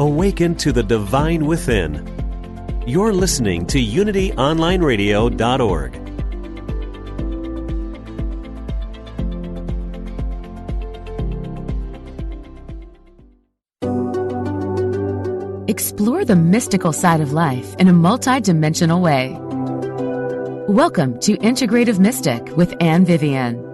Awaken to the divine within. You're listening to UnityOnlineRadio.org. Explore the mystical side of life in a multi-dimensional way. Welcome to Integrative Mystic with Anne Vivian.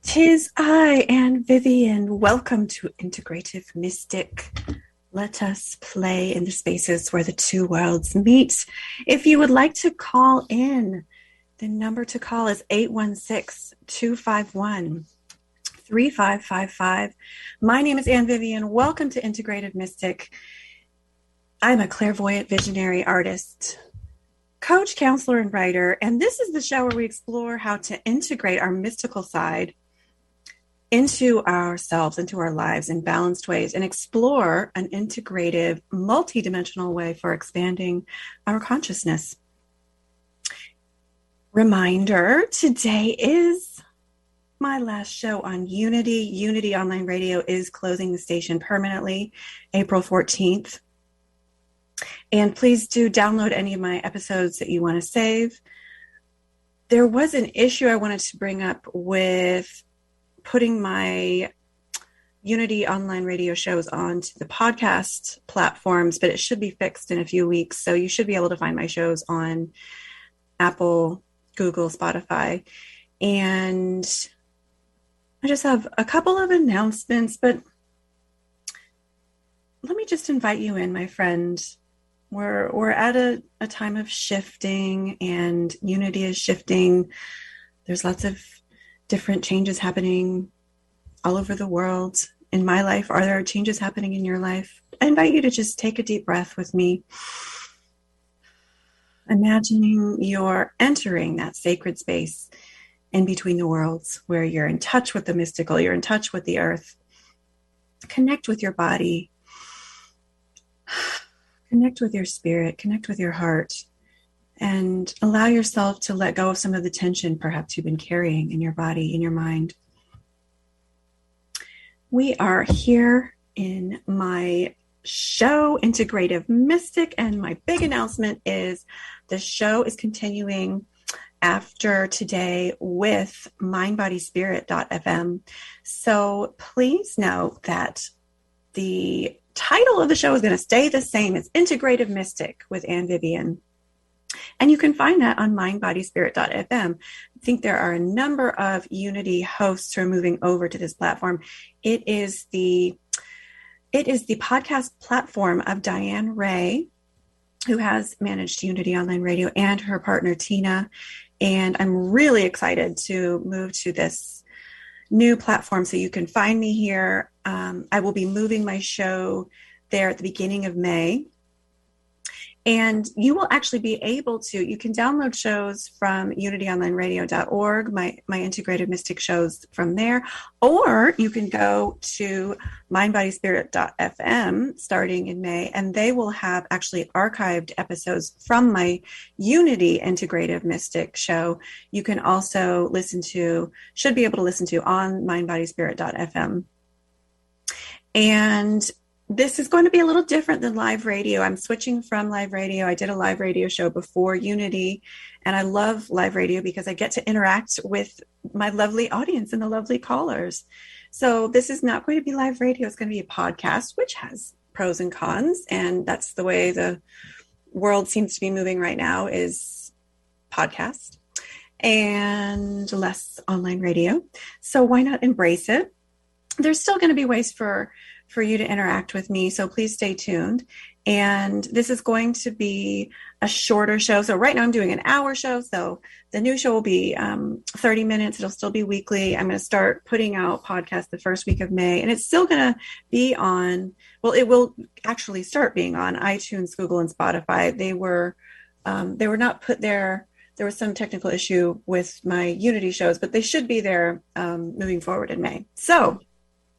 Tis I, Anne Vivian. Welcome to Integrative Mystic. Let us play in the spaces where the two worlds meet. If you would like to call in, the number to call is 816-251-3555. My name is Anne Vivian. Welcome to Integrative Mystic. I'm a clairvoyant visionary artist, coach, counselor, and writer. And this is the show where we explore how to integrate our mystical side into ourselves, into our lives in balanced ways, and explore an integrative, multidimensional way for expanding our consciousness. Reminder, today is my last show on Unity. Unity Online Radio is closing the station permanently, April 14th. And please do download any of my episodes that you want to save. There was an issue I wanted to bring up with putting my Unity Online Radio shows onto the podcast platforms, but it should be fixed in a few weeks. So you should be able to find my shows on Apple, Google, Spotify. And I just have a couple of announcements, but let me just invite you in, my friend. We're at a time of shifting, and Unity is shifting. There's lots of different changes happening all over the world. In my life, are there changes happening in your life? I invite you to just take a deep breath with me, imagining you're entering that sacred space in between the worlds where you're in touch with the mystical, you're in touch with the earth. Connect with your body, connect with your spirit, connect with your heart, and allow yourself to let go of some of the tension perhaps you've been carrying in your body, in your mind. We are here in my show, Integrative Mystic, and my big announcement is the show is continuing after today with mindbodyspirit.fm. So please note that the title of the show is going to stay the same. It's Integrative Mystic with Anne Vivian. And you can find that on mindbodyspirit.fm. I think there are a number of Unity hosts who are moving over to this platform. It is the podcast platform of Diane Ray, who has managed Unity Online Radio, and her partner Tina. And I'm really excited to move to this new platform. So you can find me here. I will be moving my show there at the beginning of May. And you will actually be able to, you can download shows from unityonlineradio.org, my Integrative Mystic shows from there, or you can go to mindbodyspirit.fm starting in May, and they will have actually archived episodes from my Unity Integrative Mystic show. You can also should be able to listen to on mindbodyspirit.fm. And this is going to be a little different than live radio. I'm switching from live radio. I did a live radio show before Unity, and I love live radio because I get to interact with my lovely audience and the lovely callers. So this is not going to be live radio. It's going to be a podcast, which has pros and cons, and that's the way the world seems to be moving right now, is podcast and less online radio. So why not embrace it? There's still going to be ways for you to interact with me, so please stay tuned. And this is going to be a shorter show. So right now I'm doing an hour show, so the new show will be 30 minutes. It'll still be weekly. I'm going to start putting out podcasts the first week of May, and it's still going to be on, well, it will actually start being on iTunes, Google, and Spotify. They were not put there. There was some technical issue with my Unity shows, but they should be there moving forward in May. So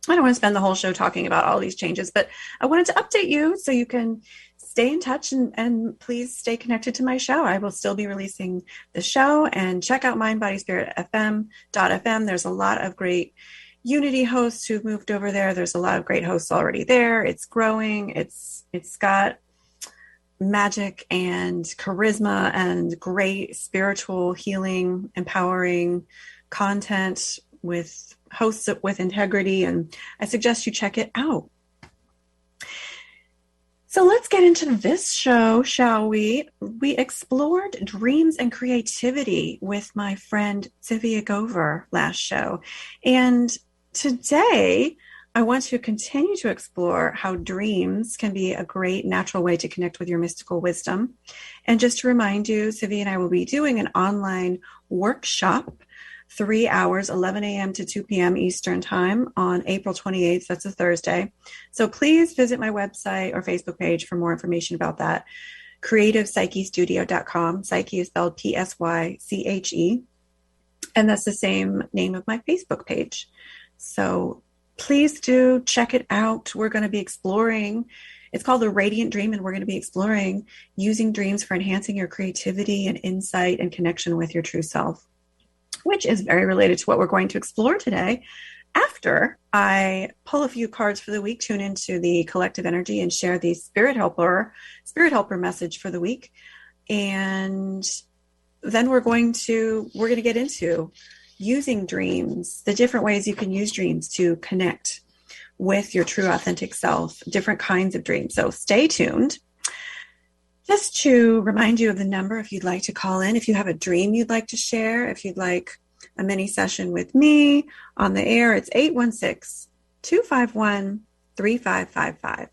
I don't want to spend the whole show talking about all these changes, but I wanted to update you so you can stay in touch and please stay connected to my show. I will still be releasing the show, and check out mindbodyspiritfm.fm. There's a lot of great Unity hosts who've moved over there. There's a lot of great hosts already there. It's growing. It's got magic and charisma and great spiritual healing, empowering content with hosts with integrity. And I suggest you check it out. So let's get into this show, shall we? We explored dreams and creativity with my friend Sylvia Gover last show. And today, I want to continue to explore how dreams can be a great natural way to connect with your mystical wisdom. And just to remind you, Sylvia and I will be doing an online workshop, 3 hours, 11 a.m. to 2 p.m. Eastern time on April 28th. That's a Thursday. So please visit my website or Facebook page for more information about that. CreativePsycheStudio.com. Psyche is spelled Psyche. And that's the same name of my Facebook page. So please do check it out. We're going to be exploring, it's called The Radiant Dream, and we're going to be exploring using dreams for enhancing your creativity and insight and connection with your true self, which is very related to what we're going to explore today. After I pull a few cards for the week, tune into the collective energy and share the spirit helper message for the week. And then we're going to get into using dreams, the different ways you can use dreams to connect with your true authentic self, different kinds of dreams. So stay tuned. Just to remind you of the number, if you'd like to call in, if you have a dream you'd like to share, if you'd like a mini session with me on the air, it's 816-251-3555.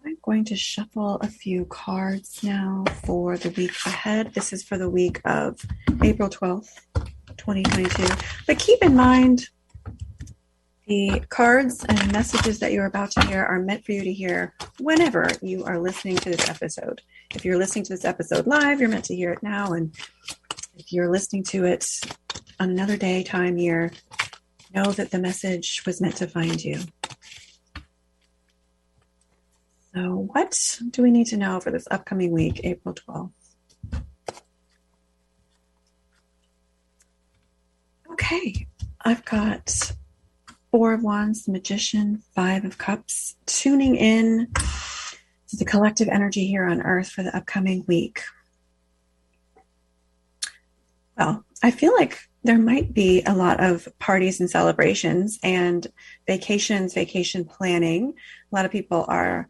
I'm going to shuffle a few cards now for the week ahead. This is for the week of April 12th, 2022. But keep in mind, the cards and messages that you're about to hear are meant for you to hear whenever you are listening to this episode. If you're listening to this episode live, you're meant to hear it now. And if you're listening to it on another day, time, year, know that the message was meant to find you. So what do we need to know for this upcoming week, April 12th? Okay, I've got Four of Wands, the Magician, Five of Cups, tuning in to the collective energy here on Earth for the upcoming week. Well, I feel like there might be a lot of parties and celebrations and vacations, vacation planning. A lot of people are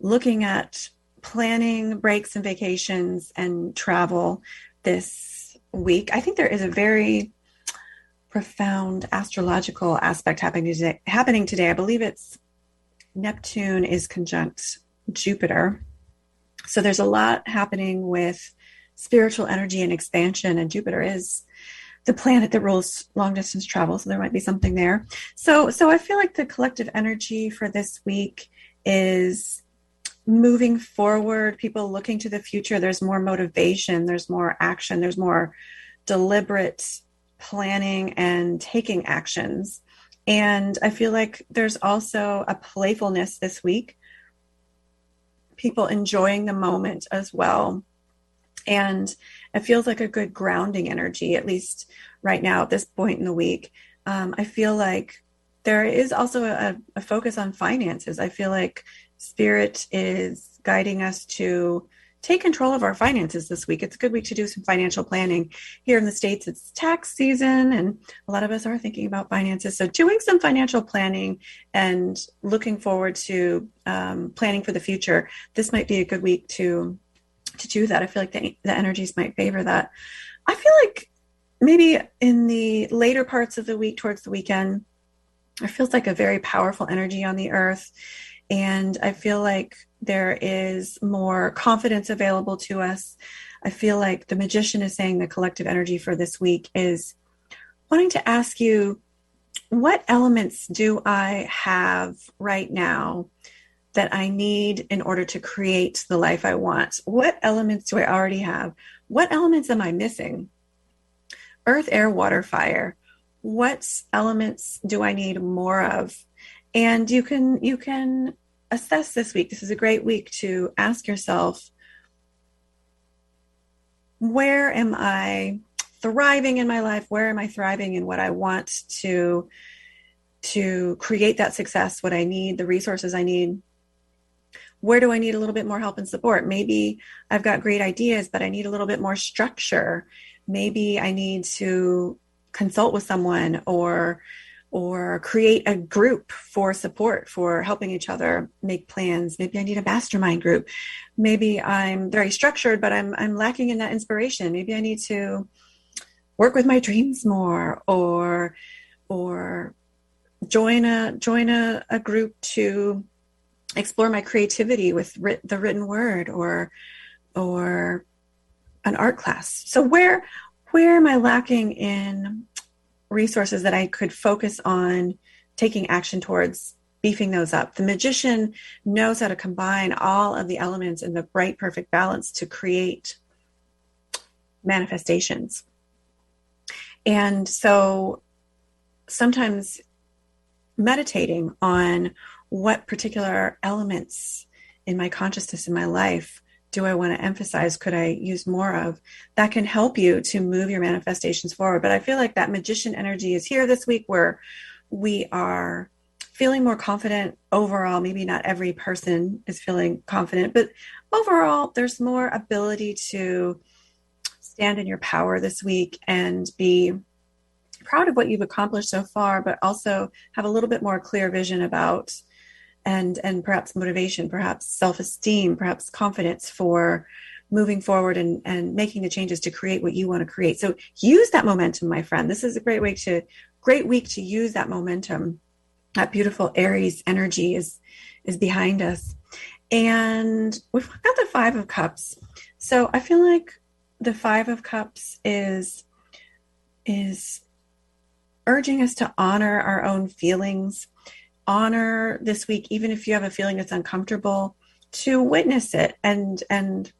looking at planning breaks and vacations and travel this week. I think there is a very profound astrological aspect happening today. I believe it's Neptune is conjunct Jupiter. So there's a lot happening with spiritual energy and expansion, and Jupiter is the planet that rules long distance travel. So there might be something there. So I feel like the collective energy for this week is moving forward, people looking to the future. There's more motivation, there's more action, there's more deliberate planning and taking actions. And I feel like there's also a playfulness this week, people enjoying the moment as well. And it feels like a good grounding energy, at least right now at this point in the week. I feel like there is also a focus on finances. I feel like Spirit is guiding us to take control of our finances this week. It's a good week to do some financial planning. Here in the States, it's tax season, and a lot of us are thinking about finances. So doing some financial planning and looking forward to planning for the future. This might be a good week to do that. I feel like the energies might favor that. I feel like maybe in the later parts of the week, towards the weekend, it feels like a very powerful energy on the earth. And I feel like there is more confidence available to us. I feel like the Magician is saying the collective energy for this week is wanting to ask you, what elements do I have right now that I need in order to create the life I want? What elements do I already have? What elements am I missing? Earth, air, water, fire. What elements do I need more of? And you can assess this week. This is a great week to ask yourself, where am I thriving in my life? Where am I thriving in what I want to create that success, what I need, the resources I need? Where do I need a little bit more help and support? Maybe I've got great ideas, but I need a little bit more structure. Maybe I need to consult with someone or create a group for support, for helping each other make plans. Maybe I need a mastermind group. Maybe I'm very structured, but I'm lacking in that inspiration. Maybe I need to work with my dreams more, or join a group to explore my creativity with the written word, or an art class. So where am I lacking in resources that I could focus on taking action towards beefing those up? The magician knows how to combine all of the elements in the bright, perfect balance to create manifestations. And so sometimes meditating on what particular elements in my consciousness, in my life, do I want to emphasize? Could I use more of? That can help you to move your manifestations forward. But I feel like that magician energy is here this week, where we are feeling more confident overall. Maybe not every person is feeling confident, but overall, there's more ability to stand in your power this week and be proud of what you've accomplished so far, but also have a little bit more clear vision about and perhaps motivation, perhaps self-esteem, perhaps confidence for moving forward and making the changes to create what you want to create. So use that momentum, my friend. This is a great week to use that momentum. That beautiful Aries energy is behind us. And we've got the Five of Cups. So I feel like the Five of Cups is urging us to honor our own feelings, honor this week, even if you have a feeling that's uncomfortable, to witness it and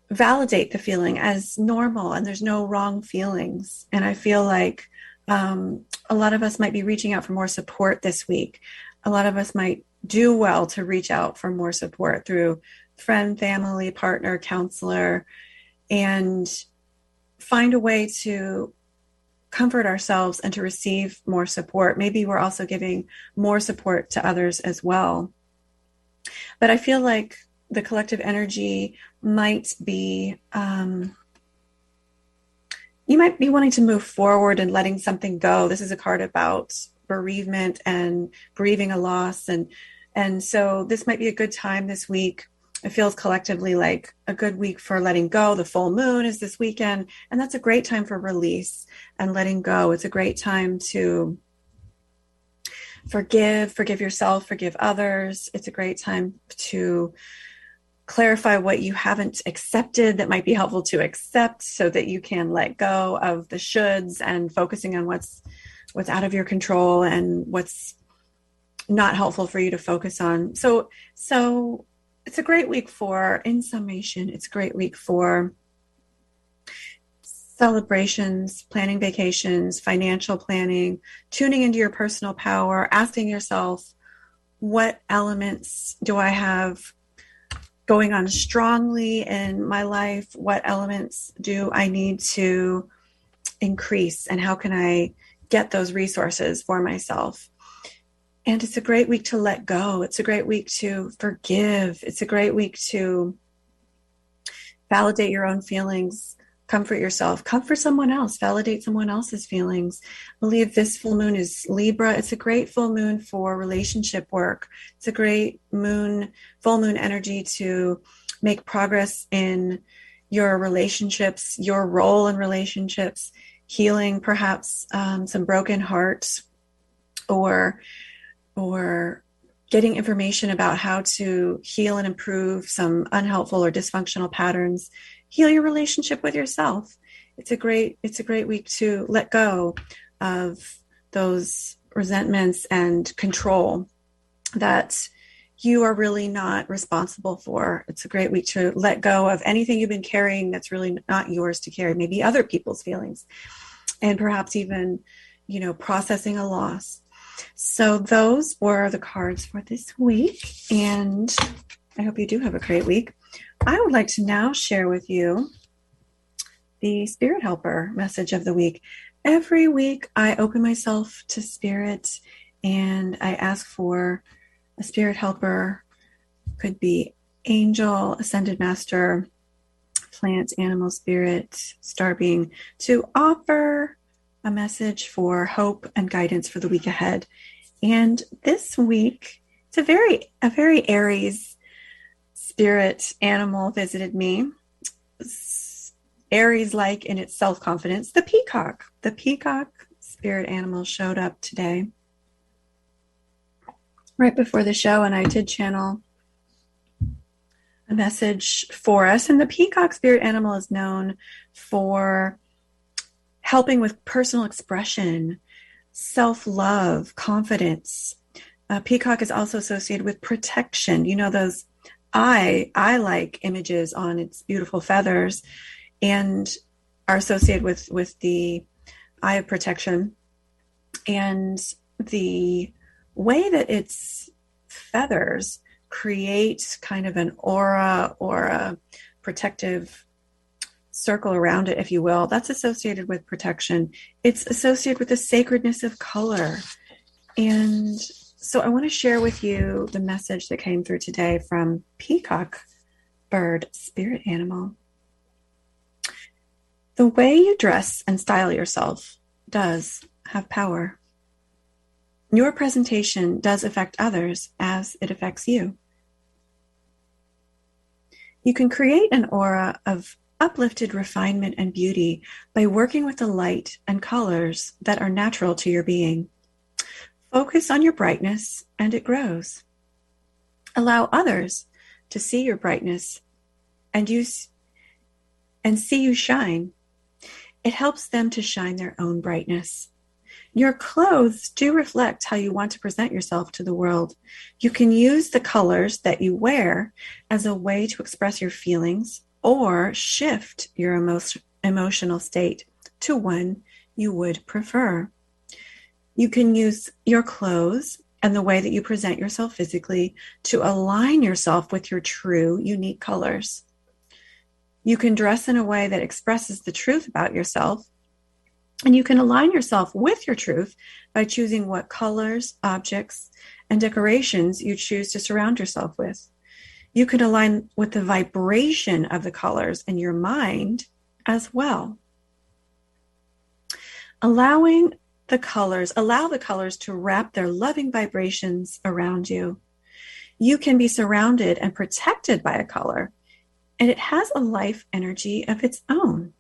validate the feeling as normal, and there's no wrong feelings. And I feel like a lot of us might be reaching out for more support this week. A lot of us might do well to reach out for more support through friend, family, partner, counselor, and find a way to comfort ourselves and to receive more support. Maybe we're also giving more support to others as well. But I feel like the collective energy might be, you might be wanting to move forward and letting something go. This is a card about bereavement and grieving a loss. And so this might be a good time this week. It feels collectively like a good week for letting go. The full moon is this weekend, and that's a great time for release and letting go. It's a great time to forgive yourself, forgive others. It's a great time to clarify what you haven't accepted that might be helpful to accept, so that you can let go of the shoulds and focusing on what's out of your control and what's not helpful for you to focus on. So it's a great week for, in summation, it's a great week for celebrations, planning vacations, financial planning, tuning into your personal power, asking yourself, what elements do I have going on strongly in my life? What elements do I need to increase? And how can I get those resources for myself? And it's a great week to let go. It's a great week to forgive. It's a great week to validate your own feelings, comfort yourself, comfort someone else, validate someone else's feelings. I believe this full moon is Libra. It's a great full moon for relationship work. It's a great full moon energy to make progress in your relationships, your role in relationships, healing perhaps some broken hearts, or getting information about how to heal and improve some unhelpful or dysfunctional patterns. Heal your relationship with yourself. It's a great week to let go of those resentments and control that you are really not responsible for. It's a great week to let go of anything you've been carrying that's really not yours to carry, maybe other people's feelings, and perhaps even, processing a loss. So those were the cards for this week, and I hope you do have a great week. I would like to now share with you the Spirit Helper message of the week. Every week I open myself to Spirit and I ask for a Spirit Helper. Could be angel, ascended master, plant, animal, spirit, star being, to offer a message for hope and guidance for the week ahead. And this week, it's a very Aries spirit animal visited me. Aries-like in its self-confidence. The peacock. The peacock spirit animal showed up today, right before the show, and I did channel a message for us. And the peacock spirit animal is known for helping with personal expression, self-love, confidence. Peacock is also associated with protection. You know, those eye-like images on its beautiful feathers, and are associated with the eye of protection. And the way that its feathers create kind of an aura or a protective circle around it, if you will, that's associated with protection. It's associated with the sacredness of color. And so I want to share with you the message that came through today from peacock bird spirit animal. The way you dress and style yourself does have power. Your presentation does affect others as it affects you. You can create an aura of uplifted refinement and beauty by working with the light and colors that are natural to your being. Focus on your brightness and it grows. Allow others to see your brightness and see you shine. It helps them to shine their own brightness. Your clothes do reflect how you want to present yourself to the world. You can use the colors that you wear as a way to express your feelings or shift your emotional state to one you would prefer. You can use your clothes and the way that you present yourself physically to align yourself with your true, unique colors. You can dress in a way that expresses the truth about yourself, and you can align yourself with your truth by choosing what colors, objects, and decorations you choose to surround yourself with. You can align with the vibration of the colors in your mind as well. Allow the colors to wrap their loving vibrations around you. You can be surrounded and protected by a color, and it has a life energy of its own.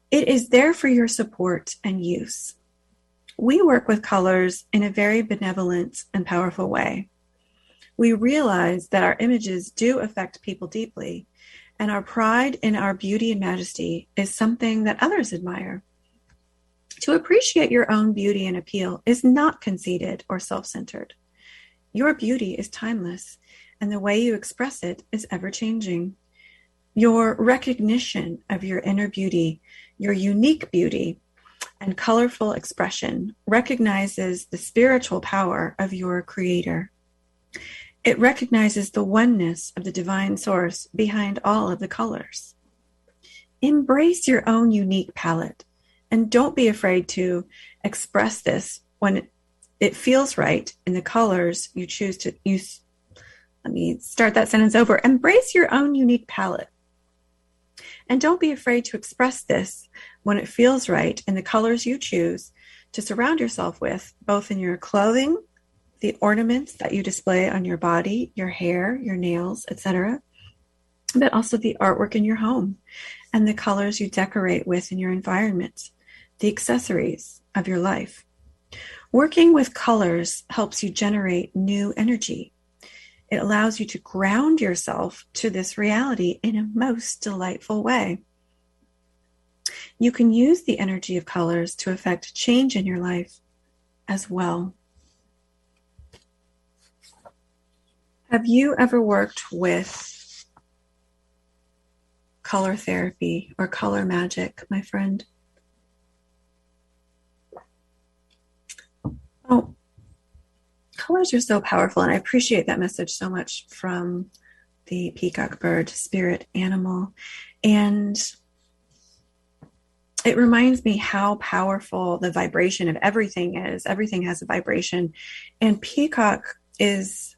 It is there for your support and use. We work with colors in a very benevolent and powerful way. We realize that our images do affect people deeply, and our pride in our beauty and majesty is something that others admire. To appreciate your own beauty and appeal is not conceited or self-centered. Your beauty is timeless, and the way you express it is ever-changing. Your recognition of your inner beauty, your unique beauty, and colorful expression recognizes the spiritual power of your creator. It recognizes the oneness of the divine source behind all of the colors. Embrace your own unique palette, and don't be afraid to express this when it feels right in the colors you choose to use. Let me start that sentence over. Embrace your own unique palette. And don't be afraid to express this when it feels right in the colors you choose to surround yourself with, both in your clothing, the ornaments that you display on your body, your hair, your nails, etc., but also the artwork in your home and the colors you decorate with in your environment, the accessories of your life. Working with colors helps you generate new energy. It allows you to ground yourself to this reality in a most delightful way. You can use the energy of colors to affect change in your life as well. Have you ever worked with color therapy or color magic, my friend? Oh, Colors are so powerful, and I appreciate that message so much from the peacock bird spirit animal. And it reminds me how powerful the vibration of everything is. Everything has a vibration, and peacock is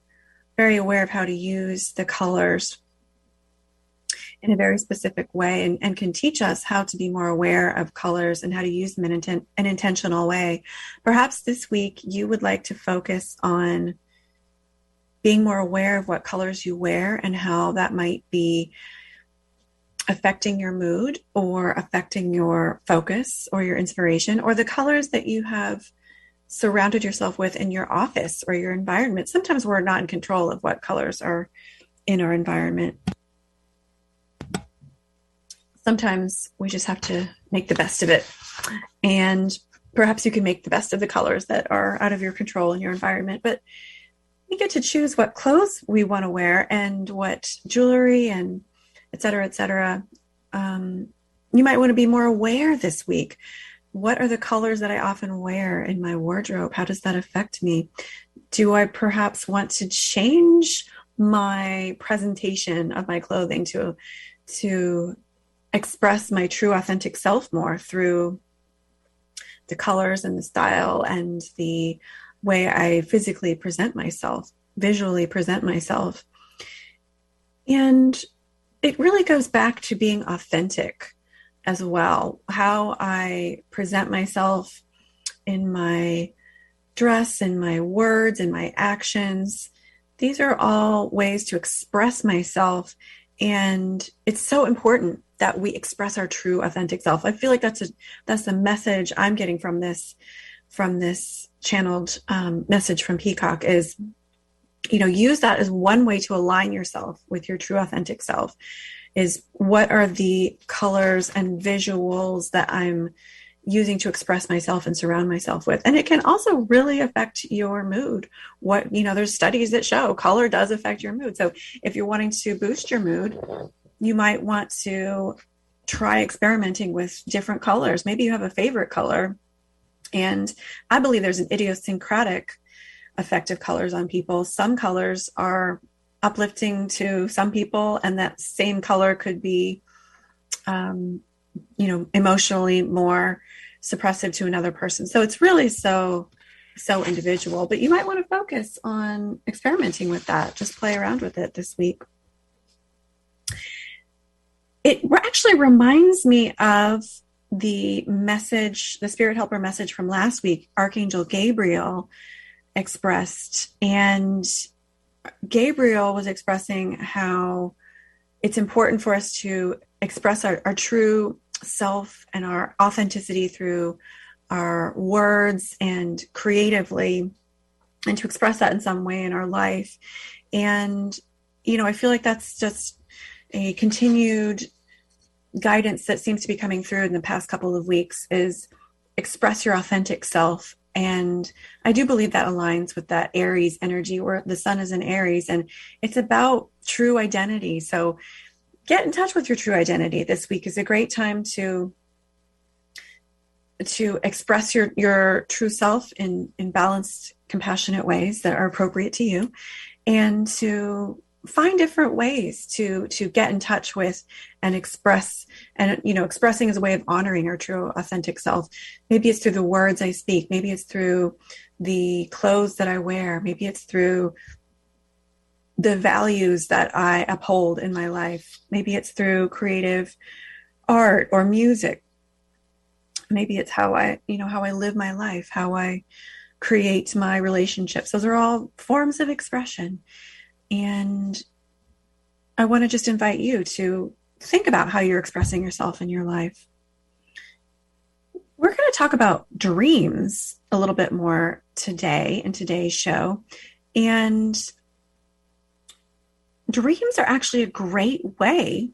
very aware of how to use the colors in a very specific way, and can teach us how to be more aware of colors and how to use them in an intentional way. Perhaps this week you would like to focus on being more aware of what colors you wear and how that might be affecting your mood or affecting your focus or your inspiration, or the colors that you have surrounded yourself with in your office or your environment. Sometimes we're not in control of what colors are in our environment. Sometimes we just have to make the best of it. And perhaps you can make the best of the colors that are out of your control in your environment. But we get to choose what clothes we want to wear and what jewelry and et cetera, et cetera. You might want to be more aware this week. What are the colors that I often wear in my wardrobe? How does that affect me? Do I perhaps want to change my presentation of my clothing to express my true authentic self more through the colors and the style and the way I physically present myself, visually present myself? And it really goes back to being authentic as well. How I present myself in my dress, in my words, in my actions. These are all ways to express myself. And it's so important that we express our true authentic self. I feel like that's the message I'm getting from this channeled message from Peacock is, use that as one way to align yourself with your true authentic self. Is what are the colors and visuals that I'm using to express myself and surround myself with? And it can also really affect your mood. There's studies that show color does affect your mood. So if you're wanting to boost your mood, you might want to try experimenting with different colors. Maybe you have a favorite color. And I believe there's an idiosyncratic effect of colors on people. Some colors are uplifting to some people, and that same color could be, emotionally more suppressive to another person. So it's really so individual, but you might want to focus on experimenting with that. Just play around with it this week. It actually reminds me of the message, the Spirit Helper message from last week, Archangel Gabriel expressed. And Gabriel was expressing how it's important for us to express our true self and our authenticity through our words and creatively, and to express that in some way in our life. And, I feel like that's just a continued guidance that seems to be coming through in the past couple of weeks, is express your authentic self. And I do believe that aligns with that Aries energy, where the sun is in Aries, and it's about true identity. So get in touch with your true identity. This week is a great time to express your true self in balanced, compassionate ways that are appropriate to you, and to find different ways to get in touch with and express. And, expressing is a way of honoring our true authentic self. Maybe it's through the words I speak. Maybe it's through the clothes that I wear. Maybe it's through the values that I uphold in my life. Maybe it's through creative art or music. Maybe it's how I live my life, how I create my relationships. Those are all forms of expression. And I want to just invite you to think about how you're expressing yourself in your life. We're going to talk about dreams a little bit more today in today's show. And dreams are actually a great way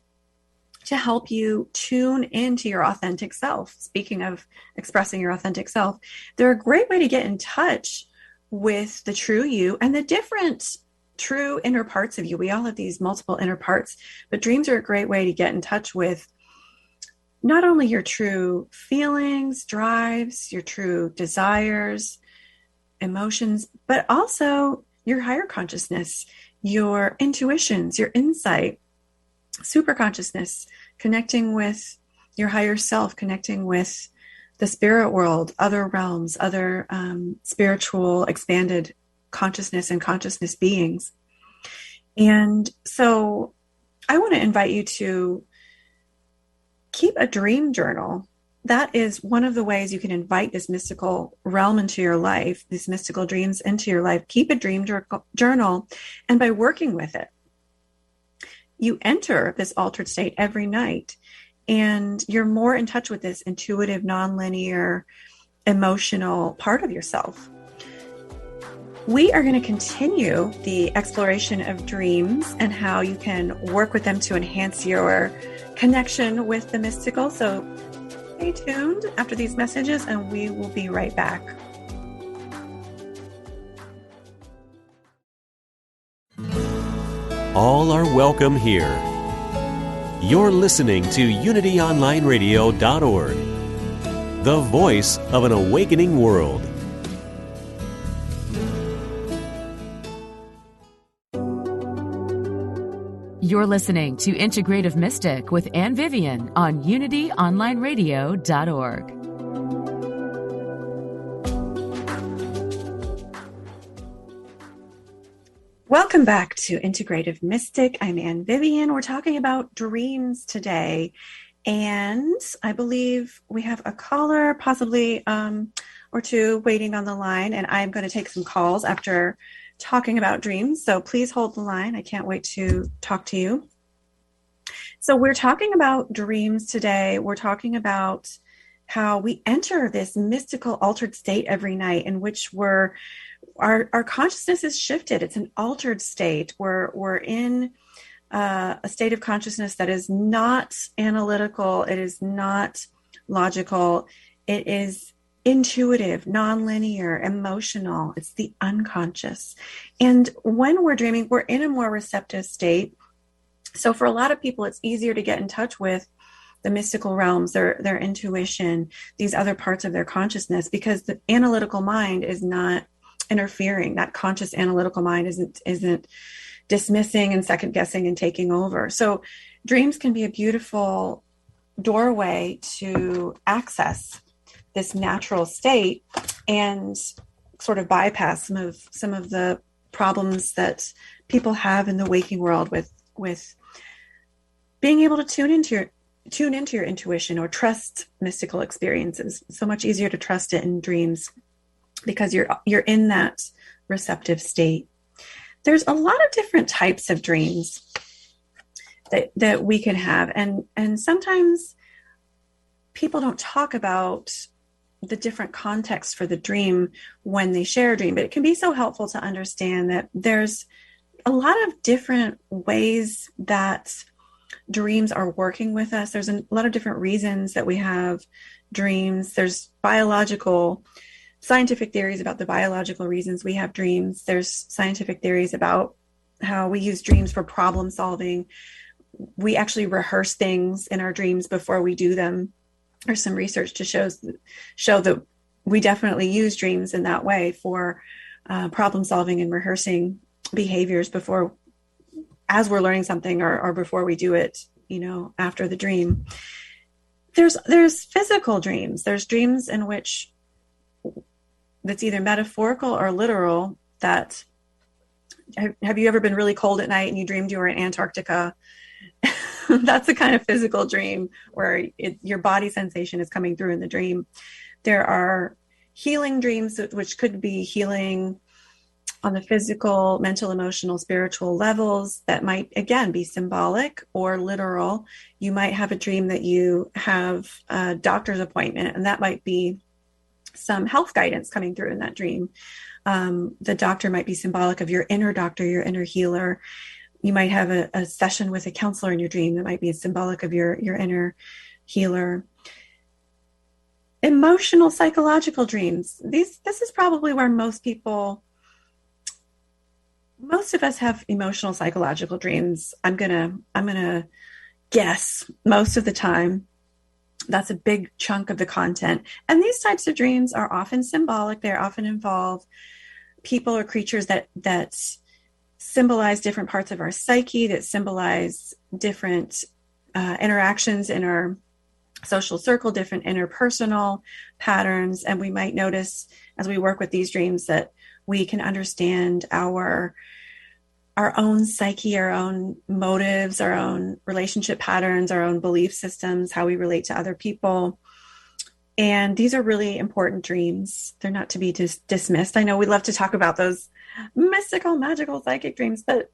to help you tune into your authentic self. Speaking of expressing your authentic self, they're a great way to get in touch with the true you and the different true inner parts of you. We all have these multiple inner parts, but dreams are a great way to get in touch with not only your true feelings, drives, your true desires, emotions, but also your higher consciousness, your intuitions, your insight, super consciousness, connecting with your higher self, connecting with the spirit world, other realms, other spiritual expanded consciousness and consciousness beings. And so I want to invite you to keep a dream journal. That is one of the ways you can invite this mystical realm into your life, these mystical dreams into your life. Keep a dream journal, and by working with it, you enter this altered state every night, and you're more in touch with this intuitive, nonlinear, emotional part of yourself. We are going to continue the exploration of dreams and how you can work with them to enhance your connection with the mystical. So stay tuned after these messages, and we will be right back. All are welcome here. You're listening to UnityOnlineRadio.org, the voice of an awakening world. You're listening to Integrative Mystic with Ann Vivian on UnityOnlineRadio.org. Welcome back to Integrative Mystic. I'm Ann Vivian. We're talking about dreams today. And I believe we have a caller, possibly or two, waiting on the line. And I'm going to take some calls after talking about dreams. So please hold the line. I can't wait to talk to you. So we're talking about dreams today. We're talking about how we enter this mystical altered state every night in which our consciousness is shifted. It's an altered state. We're in a state of consciousness that is not analytical. It is not logical. It is intuitive, nonlinear, emotional. It's the unconscious. And when we're dreaming, we're in a more receptive state. So for a lot of people, it's easier to get in touch with the mystical realms, their intuition, these other parts of their consciousness, because the analytical mind is not interfering. That conscious analytical mind isn't dismissing and second guessing and taking over. So dreams can be a beautiful doorway to access this natural state and sort of bypass some of the problems that people have in the waking world with being able to tune into your intuition or trust mystical experiences. It's so much easier to trust it in dreams because you're in that receptive state. There's a lot of different types of dreams that we can have, and sometimes people don't talk about the different contexts for the dream when they share a dream, but it can be so helpful to understand that there's a lot of different ways that dreams are working with us. There's a lot of different reasons that we have dreams. There's scientific theories about the biological reasons we have dreams. There's scientific theories about how we use dreams for problem solving. We actually rehearse things in our dreams before we do them. There's some research to show that we definitely use dreams in that way for problem solving and rehearsing behaviors as we're learning something or before we do it, after the dream. There's physical dreams. There's dreams in which that's either metaphorical or literal. That have you ever been really cold at night and you dreamed you were in Antarctica? That's a kind of physical dream where your body sensation is coming through in the dream. There are healing dreams, which could be healing on the physical, mental, emotional, spiritual levels that might, again, be symbolic or literal. You might have a dream that you have a doctor's appointment, and that might be some health guidance coming through in that dream. The doctor might be symbolic of your inner doctor, your inner healer. You might have a session with a counselor in your dream that might be symbolic of your inner healer. Emotional, psychological dreams. This is probably where most of us have emotional, psychological dreams. I'm gonna guess most of the time. That's a big chunk of the content. And these types of dreams are often symbolic. They often involve people or creatures that symbolize different parts of our psyche, that symbolize different interactions in our social circle, different interpersonal patterns. And we might notice as we work with these dreams that we can understand our own psyche, our own motives, our own relationship patterns, our own belief systems, how we relate to other people. And these are really important dreams. They're not to be dismissed. I know we love to talk about those mystical, magical, psychic dreams, but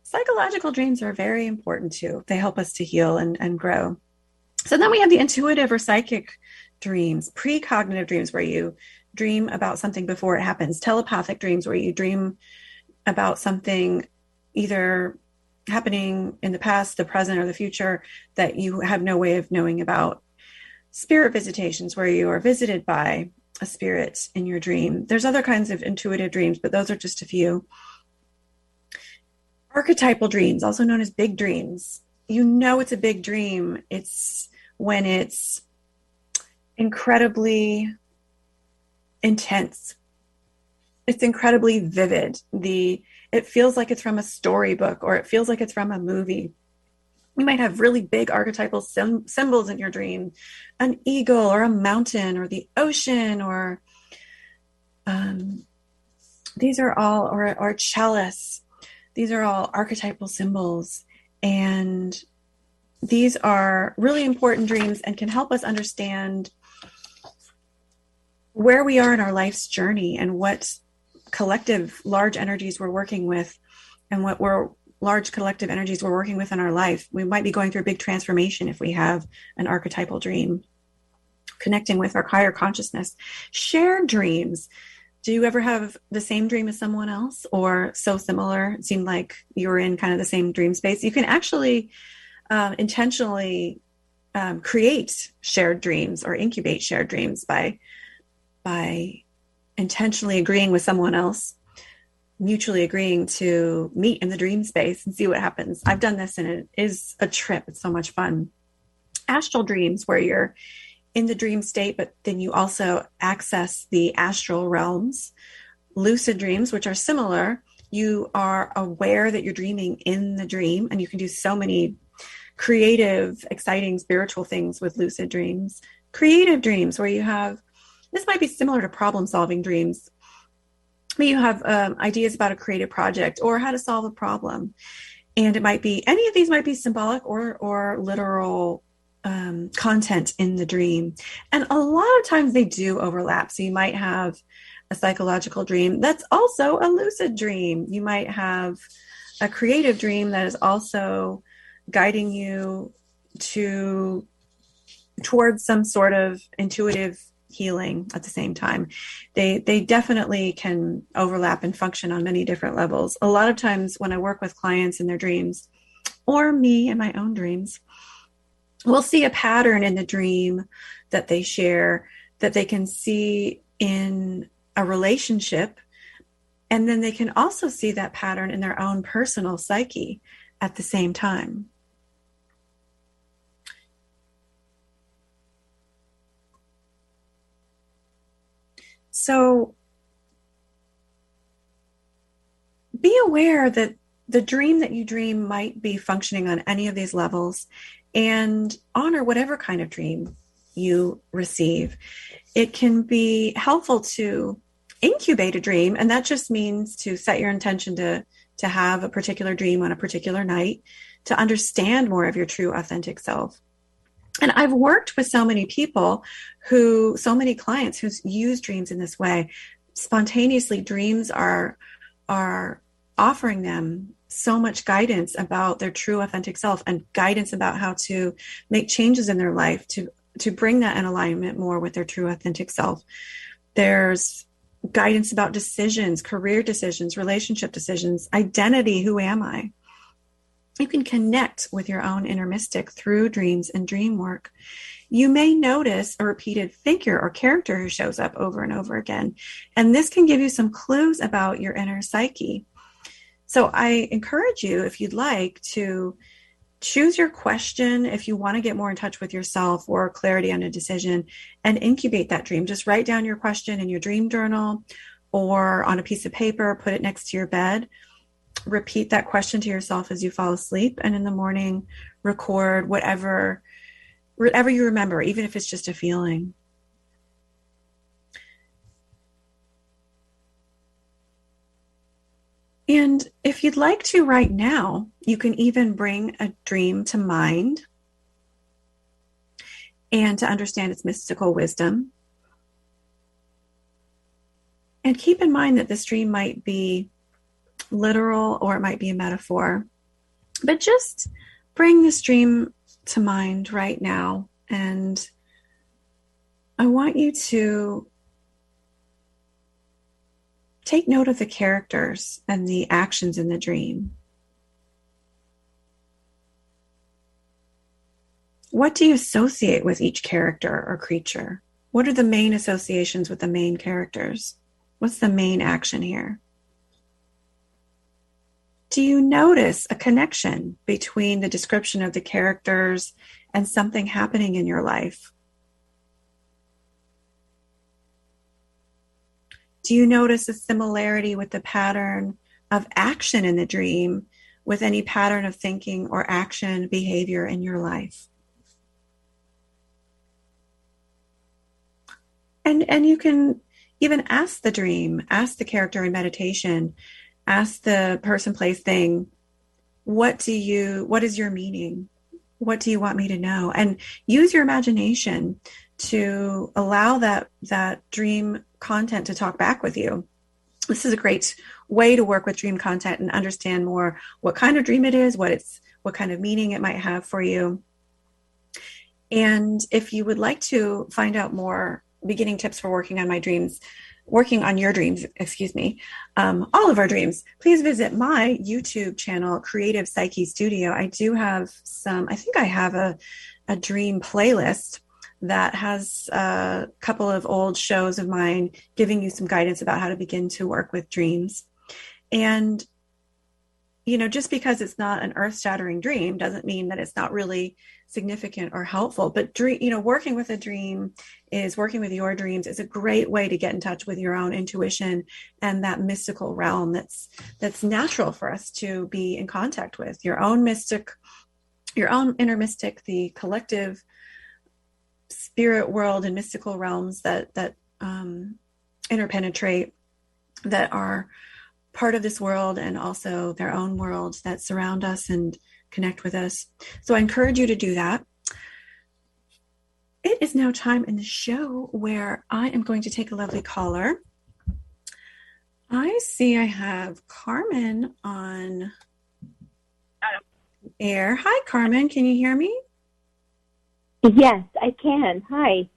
psychological dreams are very important too. They help us to heal and grow. So then we have the intuitive or psychic dreams, precognitive dreams where you dream about something before it happens, telepathic dreams where you dream about something either happening in the past, the present, or the future that you have no way of knowing about. Spirit visitations where you are visited by a spirit in your dream. There's other kinds of intuitive dreams, but those are just a few. Archetypal dreams, also known as big dreams. You know it's a big dream. It's when it's incredibly intense. It's incredibly vivid. It feels like it's from a storybook, or it feels like it's from a movie. You might have really big archetypal symbols in your dream, an eagle or a mountain or the ocean, or these are all, or chalice. These are all archetypal symbols. And these are really important dreams and can help us understand where we are in our life's journey and what collective large energies we're working with and what large collective energies we're working with in our life. We might be going through a big transformation if we have an archetypal dream, connecting with our higher consciousness. Shared dreams. Do you ever have the same dream as someone else, or so similar? It seemed like you were in kind of the same dream space. You can actually intentionally create shared dreams or incubate shared dreams by intentionally agreeing with someone else, mutually agreeing to meet in the dream space and see what happens. I've done this and it is a trip. It's so much fun. Astral dreams, where you're in the dream state, but then you also access the astral realms. Lucid dreams, which are similar. You are aware that you're dreaming in the dream, and you can do so many creative, exciting, spiritual things with lucid dreams. Creative dreams, where you have, this might be similar to problem-solving dreams. You have ideas about a creative project or how to solve a problem. And it might be, any of these might be symbolic or literal content in the dream. And a lot of times they do overlap. So you might have a psychological dream that's also a lucid dream. You might have a creative dream that is also guiding you towards some sort of intuitive healing at the same time. They definitely can overlap and function on many different levels. A lot of times when I work with clients in their dreams, or me in my own dreams, we'll see a pattern in the dream that they share that they can see in a relationship. And then they can also see that pattern in their own personal psyche at the same time. So be aware that the dream that you dream might be functioning on any of these levels, and honor whatever kind of dream you receive. It can be helpful to incubate a dream, and that just means to set your intention to have a particular dream on a particular night, to understand more of your true authentic self. And I've worked with so many people so many clients who use dreams in this way. Spontaneously, dreams are offering them so much guidance about their true authentic self, and guidance about how to make changes in their life to bring that in alignment more with their true authentic self. There's guidance about decisions, career decisions, relationship decisions, identity. Who am I? You can connect with your own inner mystic through dreams and dream work. You may notice a repeated figure or character who shows up over and over again, and this can give you some clues about your inner psyche. So I encourage you, if you'd like, to choose your question if you want to get more in touch with yourself or clarity on a decision, and incubate that dream. Just write down your question in your dream journal or on a piece of paper, put it next to your bed. Repeat that question to yourself as you fall asleep, and in the morning, record whatever you remember, even if it's just a feeling. And if you'd like to right now, you can even bring a dream to mind and to understand its mystical wisdom. And keep in mind that this dream might be literal or it might be a metaphor, but just bring this dream to mind right now. And I want you to take note of the characters and the actions in the dream. What do you associate with each character or creature? What are the main associations with the main characters? What's the main action here? Do you notice a connection between the description of the characters and something happening in your life? Do you notice a similarity with the pattern of action in the dream with any pattern of thinking or action behavior in your life? And you can even ask the dream, ask the character in meditation, ask the person, place, thing, what is your meaning? What do you want me to know? And use your imagination to allow that dream content to talk back with you. This is a great way to work with dream content and understand more what kind of dream it is, what kind of meaning it might have for you. And if you would like to find out more beginning tips for working on your dreams, all of our dreams, please visit my YouTube channel, Creative Psyche Studio. I think I have a dream playlist that has a couple of old shows of mine giving you some guidance about how to begin to work with dreams. And, just because it's not an earth-shattering dream doesn't mean that it's not really significant or helpful. But working with working with your dreams is a great way to get in touch with your own intuition and that mystical realm that's natural for us to be in contact with. Your own inner mystic, the collective spirit world and mystical realms that interpenetrate, that are part of this world, and also their own worlds that surround us and connect with us. So I encourage you to do that. It is now time in the show where I am going to take a lovely caller. I see I have Carmen on air. Hi, Carmen. Can you hear me? Yes, I can. Hi.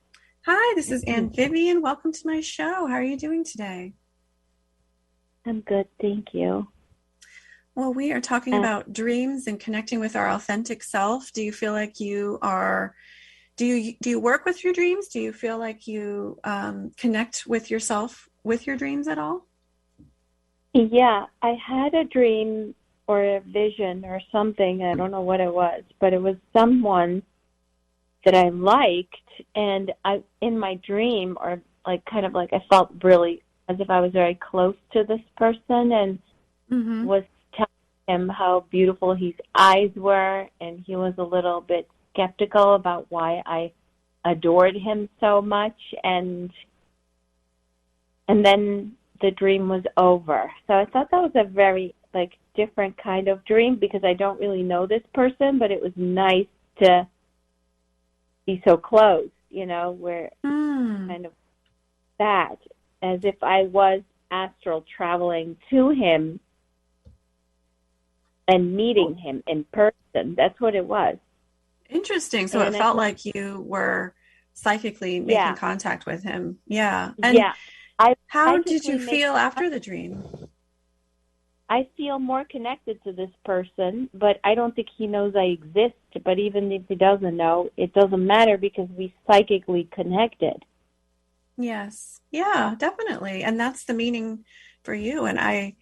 Hi, this is Ann Vivian. Welcome to my show. How are you doing today? I'm good, thank you. Well, we are talking about dreams and connecting with our authentic self. Do you feel like you are, do you work with your dreams? Do you feel like you connect with yourself with your dreams at all? Yeah, I had a dream or a vision or something. I don't know what it was, but it was someone that I liked, and in my dream, or I felt really as if I was very close to this person, and was telling him how beautiful his eyes were, and he was a little bit skeptical about why I adored him so much, and then the dream was over. So I thought that was a very different kind of dream, because I don't really know this person, but it was nice to be so close, where kind of that, as if I was astral traveling to him and meeting him in person. That's what it was. Interesting. So it felt like you were psychically making contact with him. Yeah. And how did you feel after the dream? I feel more connected to this person, but I don't think he knows I exist. But even if he doesn't know, it doesn't matter, because we psychically connected. Yes. Yeah, definitely. And that's the meaning for you. And I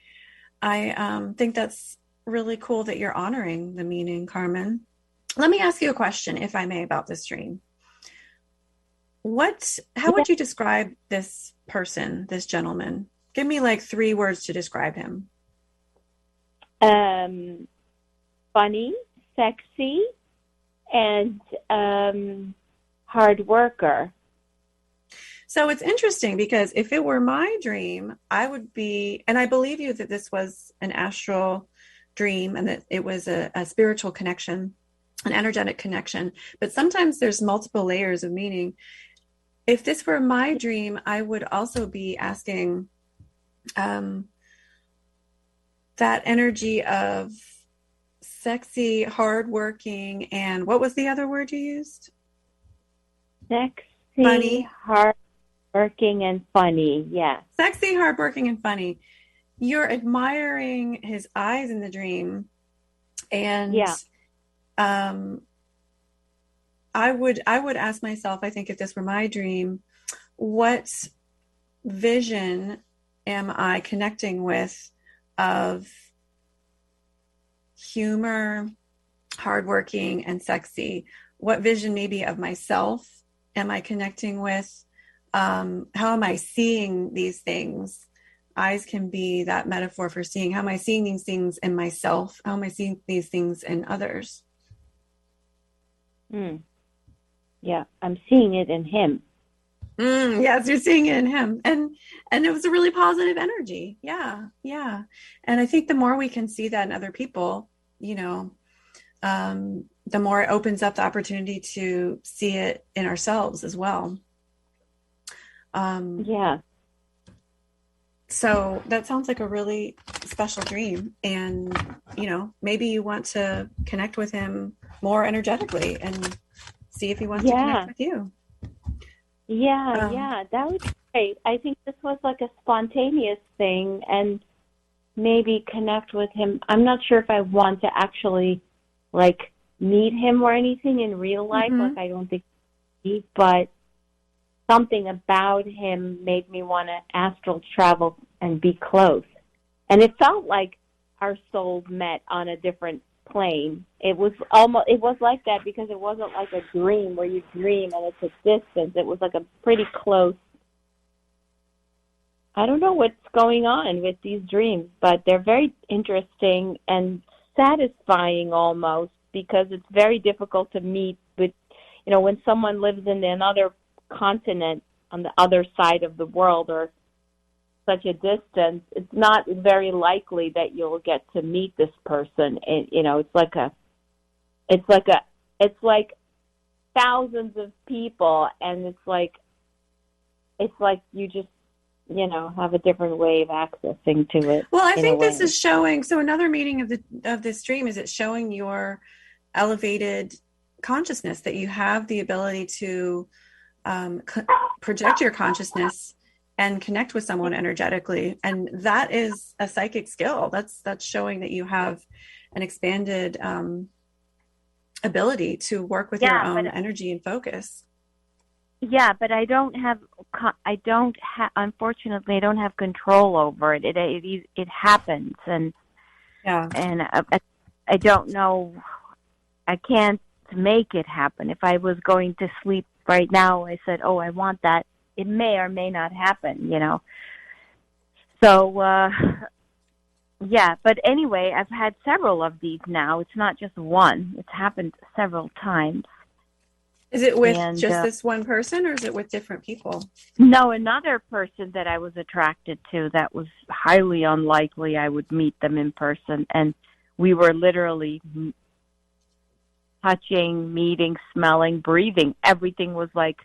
think that's really cool that you're honoring the meaning, Carmen. Let me ask you a question, if I may, about this dream. How Yeah. would you describe this person, this gentleman? Give me like 3 words to describe him. Funny, sexy, and hard worker. So it's interesting because if it were my dream, I would be, and I believe you that this was an astral dream and that it was a spiritual connection, an energetic connection. But sometimes there's multiple layers of meaning. If this were my dream, I would also be asking that energy of sexy, hardworking, and what was the other word you used? Sexy, Funny. hardworking, and funny. Yes. Sexy, hardworking, and funny. You're admiring his eyes in the dream, and Yeah. I would ask myself, I think if this were my dream, what vision am I connecting with of humor, hardworking, and sexy? What vision maybe of myself am I connecting with? How am I seeing these things? Eyes can be that metaphor for seeing. How am I seeing these things in myself? How am I seeing these things in others? Yeah, I'm seeing it in him. Yes, you're seeing it in him, and it was a really positive energy. Yeah, yeah. And I think the more we can see that in other people, the more it opens up the opportunity to see it in ourselves as well. Yeah. So that sounds like a really special dream, and maybe you want to connect with him more energetically and see if he wants to connect with you. Yeah, that was great. I think this was like a spontaneous thing, and maybe connect with him. I'm not sure if I want to actually like meet him or anything in real life. Mm-hmm. Like I don't think he, but something about him made me want to astral travel and be close. And it felt like our souls met on a different plane. It was like that because it wasn't like a dream where you dream and it's a distance. It was like a pretty close. I don't know what's going on with these dreams, but they're very interesting and satisfying almost, because it's very difficult to meet with, when someone lives in another continent on the other side of the world or such a distance, it's not very likely that you'll get to meet this person. And, it's like thousands of people, and it's like you just, have a different way of accessing to it. Well, I think this is showing. So another meaning of this dream is it's showing your elevated consciousness, that you have the ability to project your consciousness and connect with someone energetically, and that is a psychic skill. That's showing that you have an expanded ability to work with your own energy and focus. Yeah, but unfortunately, I don't have control over it. It happens, and I don't know. I can't make it happen. If I was going to sleep right now, I said, "Oh, I want that." It may or may not happen, So, but anyway, I've had several of these now. It's not just one. It's happened several times. Is it with just this one person, or is it with different people? No, another person that I was attracted to that was highly unlikely I would meet them in person. And we were literally touching, meeting, smelling, breathing. Everything was like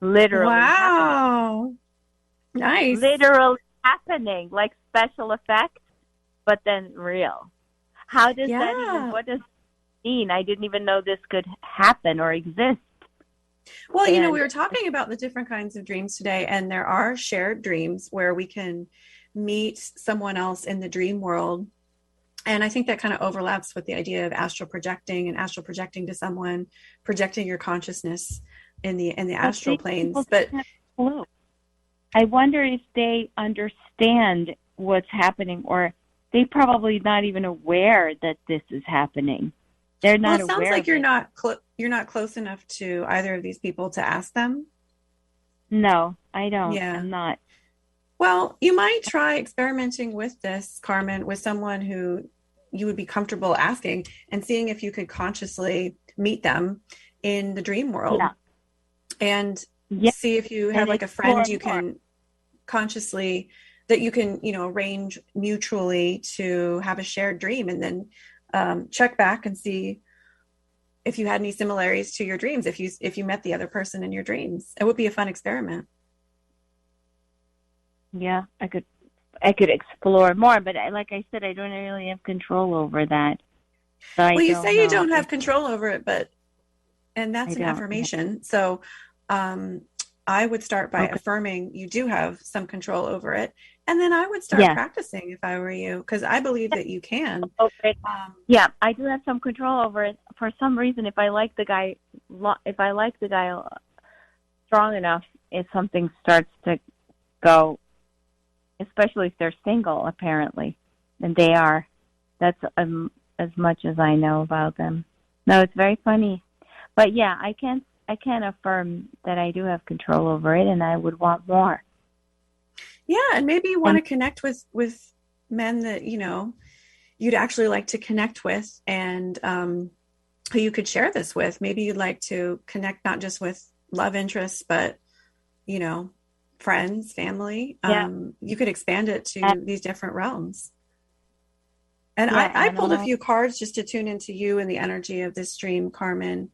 literally happening. Nice. Literally happening, like special effects, but then real. How does that even, what does it mean? I didn't even know this could happen or exist. Well, we were talking about the different kinds of dreams today, and there are shared dreams where we can meet someone else in the dream world. And I think that kind of overlaps with the idea of astral projecting to someone, projecting your consciousness in the astral planes. But I wonder if they understand what's happening, or they probably not even aware that this is happening. they're Well, not it sounds aware like of it. you're not close enough to either of these people to ask them. No, I don't. Yeah. I'm not. Well, you might try experimenting with this, Carmen, with someone who you would be comfortable asking and seeing if you could consciously meet them in the dream world Yeah. and Yeah. see if you have And like a friend explore you more. can consciously that you can, arrange mutually to have a shared dream and then check back and see if you had any similarities to your dreams, if you met the other person in your dreams. It would be a fun experiment. Yeah, I could explore more, but like I said, I don't really have control over that. So I Well, you don't say you know don't if have control over it, but and I that's an don't. Yeah. affirmation. So um, I would start by Okay. affirming you do have some control over it. And then I would start Yes. practicing if I were you, because I believe that you can. Over it. Um, Yeah, I do have some control over it. For some reason, if I like the guy, strong enough, if something starts to go, especially if they're single, apparently, and they are. That's as much as I know about them. No, it's very funny, but yeah, I can affirm that I do have control over it, and I would want more. yeah, and maybe you want And to connect with men that you'd actually like to connect with, and who you could share this with. Maybe you'd like to connect not just with love interests, but you know, friends, family. yeah, You could expand it a- to these different realms. And yeah, I pulled a animal. few cards just to tune into you and the energy of this stream, Carmen,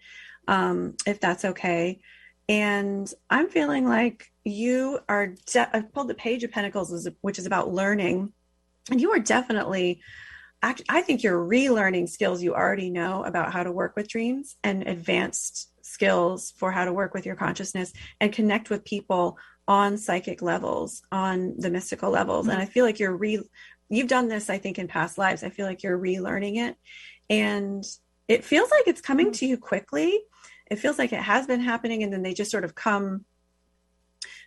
if that's okay. And I'm feeling like I pulled the Page of Pentacles, which is about learning. And you are definitely, I think you're relearning skills you already know about how to work with dreams and advanced skills for how to work with your consciousness and connect with people on psychic levels, on the mystical levels. And I feel like you've done this, I think, in past lives. I feel like you're relearning it. And it feels like it's coming to you quickly. It feels like it has been happening, and then they just sort of come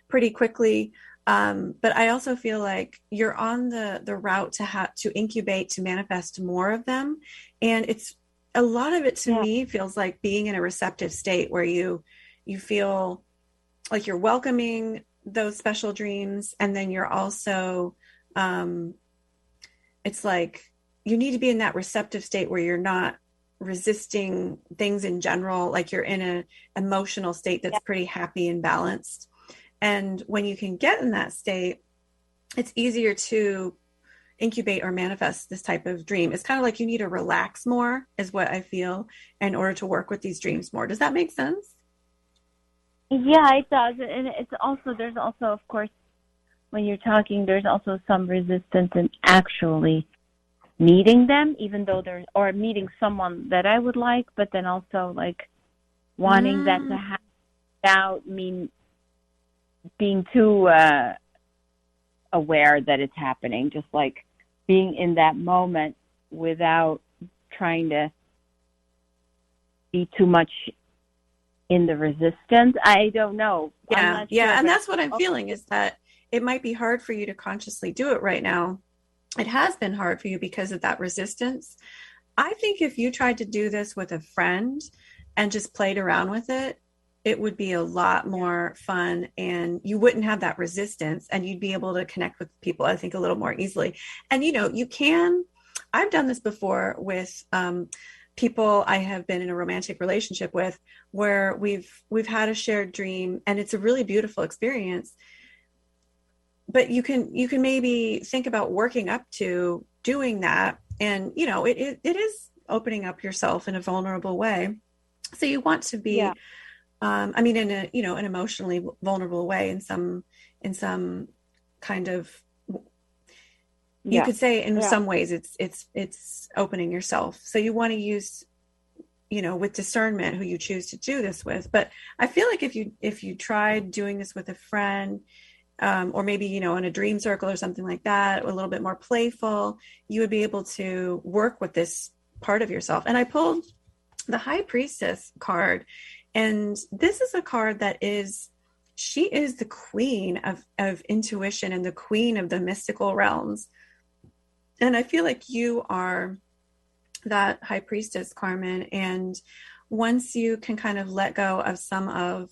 pretty quickly. But I also feel like you're on the route to incubate, to manifest more of them. And it's a lot of it to Yeah, me feels like being in a receptive state where you feel like you're welcoming those special dreams. And then you're also, it's like you need to be in that receptive state where you're not resisting things in general, like you're in an emotional state that's yeah, pretty happy and balanced. And when you can get in that state, it's easier to incubate or manifest this type of dream. It's kind of like you need to relax more, is what I feel, in order to work with these dreams more. Does that make sense? yeah. It does, and there's also, of course, when you're talking, there's also some resistance in actually meeting them, even though or meeting someone that I would like, but then also like wanting that to Mm, happen without me being too aware that it's happening, just like being in that moment without trying to be too much in the resistance. I don't know. I'm yeah, not sure, yeah. And but that's what I'm feeling, is that it might be hard for you to consciously do it right now. It has been hard for you because of that resistance. I think if you tried to do this with a friend and just played around with it, it would be a lot more fun, and you wouldn't have that resistance, and you'd be able to connect with people, I think, a little more easily. And I've done this before with people I have been in a romantic relationship with, where we've had a shared dream, and it's a really beautiful experience. But you can maybe think about working up to doing that, and it is opening up yourself in a vulnerable way. So you want to yeah, be, I mean, in a an emotionally vulnerable way, in some kind of, you yeah, could say, in yeah, some ways it's opening yourself. So you want to use, with discernment, who you choose to do this with. But I feel like if you tried doing this with a friend, or maybe in a dream circle or something like that, a little bit more playful, you would be able to work with this part of yourself. And I pulled the High Priestess card, and this is a card she is the queen of intuition and the queen of the mystical realms. And I feel like you are that high priestess, Carmen. And once you can kind of let go of some of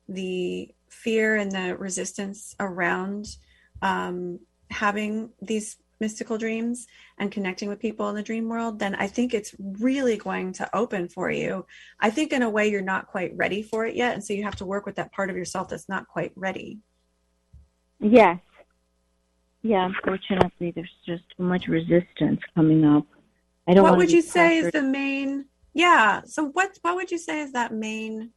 the fear and the resistance around having these mystical dreams and connecting with people in the dream world, then I think it's really going to open for you. I think in a way you're not quite ready for it yet. And so you have to work with that part of yourself that's not quite ready. Yes. Yeah, unfortunately, there's just too much resistance coming up. I don't. What would you say is the main? Yeah. So what would you say is that main,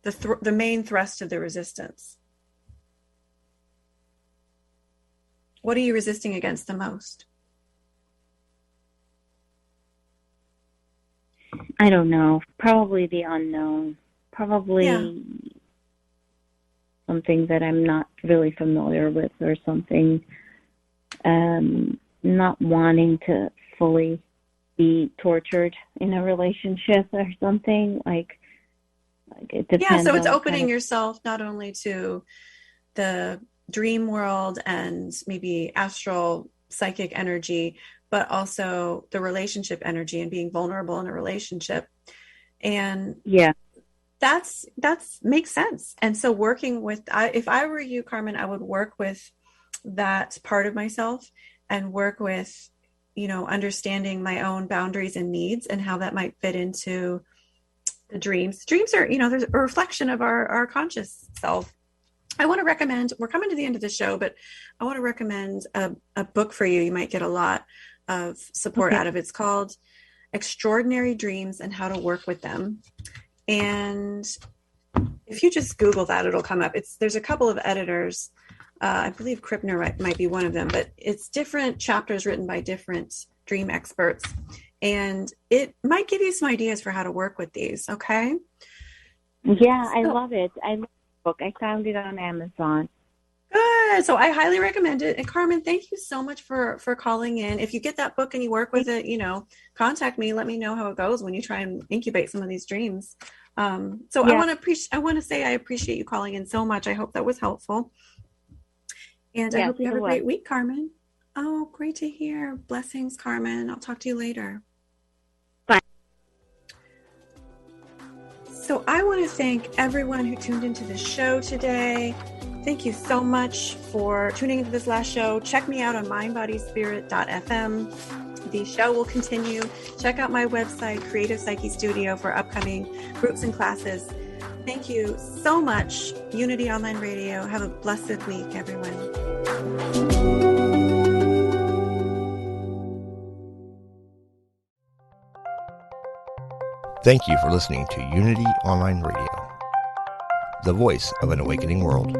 the main thrust of the resistance? What are you resisting against the most? I don't know. Probably the unknown. Probably something that I'm not really familiar with, or something. Not wanting to fully be tortured in a relationship or something. Like it depends. Yeah, so it's opening yourself not only to the dream world and maybe astral psychic energy, but also the relationship energy and being vulnerable in a relationship. And that's makes sense. And so working with, if I were you, Carmen, I would work with that part of myself and work with, understanding my own boundaries and needs and how that might fit into the dreams. Dreams are, there's a reflection of our conscious self. I want to recommend, we're coming to the end of the show, but I want to recommend a book for you. You might get a lot of support out of it. It's called Extraordinary Dreams and How to Work with Them. And if you just Google that, it'll come up. There's a couple of editors. I believe Krippner might be one of them, but it's different chapters written by different dream experts. And it might give you some ideas for how to work with these. Okay. Yeah, I love it. I love the book. I found it on Amazon. Good. So I highly recommend it. And Carmen, thank you so much for calling in. If you get that book and you work with it, contact me. Let me know how it goes when you try and incubate some of these dreams. I want to say I appreciate you calling in so much. I hope that was helpful. And I hope you have a great week, Carmen. Oh, great to hear. Blessings, Carmen. I'll talk to you later. Bye. So I want to thank everyone who tuned into the show today. Thank you so much for tuning into this last show. Check me out on mindbodyspirit.fm. The show will continue. Check out my website, Creative Psyche Studio, for upcoming groups and classes. Thank you so much, Unity Online Radio. Have a blessed week, everyone. Thank you for listening to Unity Online Radio, the voice of an awakening world.